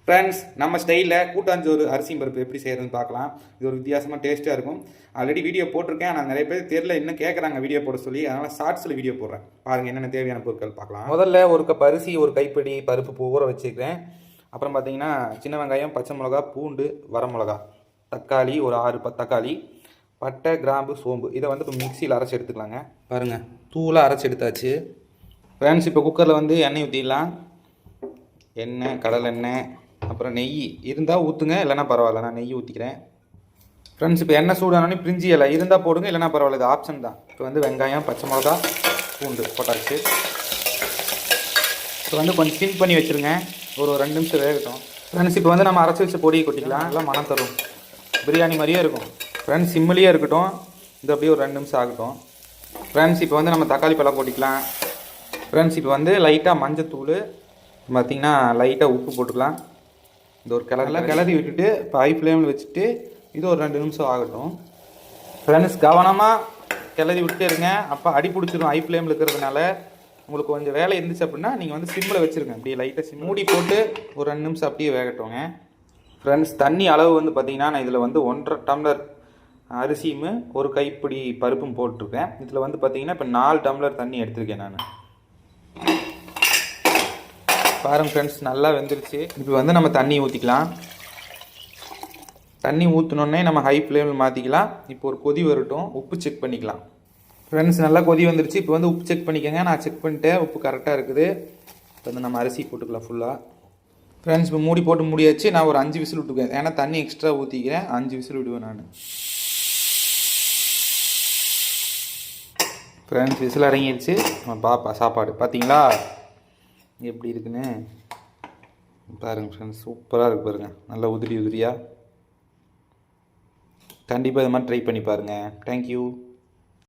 Friends, நம்ம ஸ்டைலில் கூட்டாஞ்சோறு அரிசி பருப்பு எப்படி செய்கிறதுன்னு பார்க்கலாம். இது ஒரு வித்தியாசமாக டேஸ்ட்டாக இருக்கும். ஆல்ரெடி வீடியோ போட்டிருக்கேன். நான் நிறைய பேர் தெரியல இன்னும் கேட்குறாங்க வீடியோ போட சொல்லி. அதனால் ஷார்ட்ஸில் வீடியோ போடுறேன். பாருங்கள் என்னென்ன தேவையான பொருட்கள் பார்க்கலாம். முதல்ல ஒரு கப் அரிசி, ஒரு கைப்பிடி பருப்பு ஊற வச்சுக்கிறேன். அப்புறம் பார்த்தீங்கன்னா சின்ன வெங்காயம், பச்சை மிளகா, பூண்டு, வரமிளகா, தக்காளி ஒரு 6 தக்காளி, பட்டை, கிராம்பு, சோம்பு. இதை வந்து இப்போ மிக்சியில் அரைச்சி எடுத்துக்கலாங்க. பாருங்கள் தூளாக அரைச்சி எடுத்தாச்சு. ஃப்ரெண்ட்ஸ், இப்போ குக்கரில் வந்து எண்ணெய் ஊற்றிடலாம். எண்ணெய், கடலெண்ணெய், அப்புறம் நெய் இருந்தால் ஊற்றுங்க, இல்லைனா பரவாயில்ல. நான் நெய் ஊற்றிக்கிறேன். ஃப்ரெண்ட்ஸ், இப்போ எண்ணெய் சூடானோடனே பிரிஞ்சி இலை இருந்தால் போடுங்க, இல்லைனா பரவாயில்ல. இது ஆப்ஷன் தான். இப்போ வந்து வெங்காயம், பச்சை மிளகா, பூண்டு போட்டாச்சு. இப்போ வந்து கொஞ்சம் சிம் பண்ணி வச்சுருங்க. ஒரு 2 நிமிஷம் வேகட்டும். ஃப்ரெண்ட்ஸ், இப்போ வந்து நம்ம அரைச்சி வச்ச பொடியை கொட்டிக்கலாம். நல்லா மனம் தரும், பிரியாணி மாதிரியே இருக்கும். ஃப்ரெண்ட்ஸ், சிம்மிலேயே இருக்கட்டும். இது அப்படியே ஒரு 2 நிமிஷம் ஆகட்டும். ஃப்ரெண்ட்ஸ், இப்போ வந்து நம்ம தக்காளி பழம் போட்டிக்கலாம். ஃப்ரெண்ட்ஸ், இப்போ வந்து லைட்டாக மஞ்சத்தூள், பார்த்திங்கன்னா லைட்டாக உப்பு போட்டுக்கலாம். இது ஒரு கிளறி விட்டுட்டு இப்போ ஹை ஃப்ளேமில் வச்சுட்டு இது ஒரு 2 நிமிஷம் ஆகட்டும். ஃப்ரெண்ட்ஸ், கவனமாக கிளறி விட்டு இருங்க. அப்போ அடி பிடிச்சிடும். ஹை ஃப்ளேமில் இருக்கிறதுனால உங்களுக்கு கொஞ்சம் வேலை இருந்துச்சு அப்படின்னா நீங்கள் வந்து சிம்மில் வச்சுருங்க. அப்படியே லைட்டாக மூடி போட்டு ஒரு 2 நிமிஷம் அப்படியே வேகட்டுங்க. ஃப்ரெண்ட்ஸ், தண்ணி அளவு வந்து பார்த்திங்கன்னா நான் இதில் வந்து 1.5 டம்ளர் அரிசியும் ஒரு கைப்பிடி பருப்பும் போட்டிருக்கேன். இதில் வந்து பார்த்திங்கன்னா இப்போ 4 டம்ளர் தண்ணி எடுத்திருக்கேன் நான். பாருங்கள் ஃப்ரெண்ட்ஸ், நல்லா வெந்துருச்சு. இப்போ வந்து நம்ம தண்ணி ஊற்றிக்கலாம். தண்ணி ஊற்றினோடனே நம்ம ஹை ஃப்ளேமில் மாற்றிக்கலாம். இப்போ ஒரு கொதி வரட்டும், உப்பு செக் பண்ணிக்கலாம். ஃப்ரெண்ட்ஸ், நல்லா கொதி வந்துருச்சு. இப்போ வந்து உப்பு செக் பண்ணிக்கோங்க. நான் செக் பண்ணிட்டேன், உப்பு கரெக்டாக இருக்குது. இப்போ வந்து நம்ம அரிசி போட்டுக்கலாம் ஃபுல்லாக. ஃப்ரெண்ட்ஸ், இப்போ மூடி போட்டு முடியாச்சு. நான் ஒரு 5 விசில் விட்டுக்குவேன். ஏன்னா தண்ணி எக்ஸ்ட்ரா ஊற்றிக்கிறேன். 5 விசில் விடுவேன் நான். ஃப்ரெண்ட்ஸ், விசில் இறங்கிடுச்சு. நம்ம பாப்பா சாப்பாடு பார்த்தீங்களா எப்படி இருக்குன்னு பாருங்கள் ஃப்ரெண்ட்ஸ். சூப்பராக இருக்குது பாருங்கள். நல்லா உதிரியாக. கண்டிப்பாக இது மாதிரி ட்ரை பண்ணி பாருங்கள். தேங்க்யூ.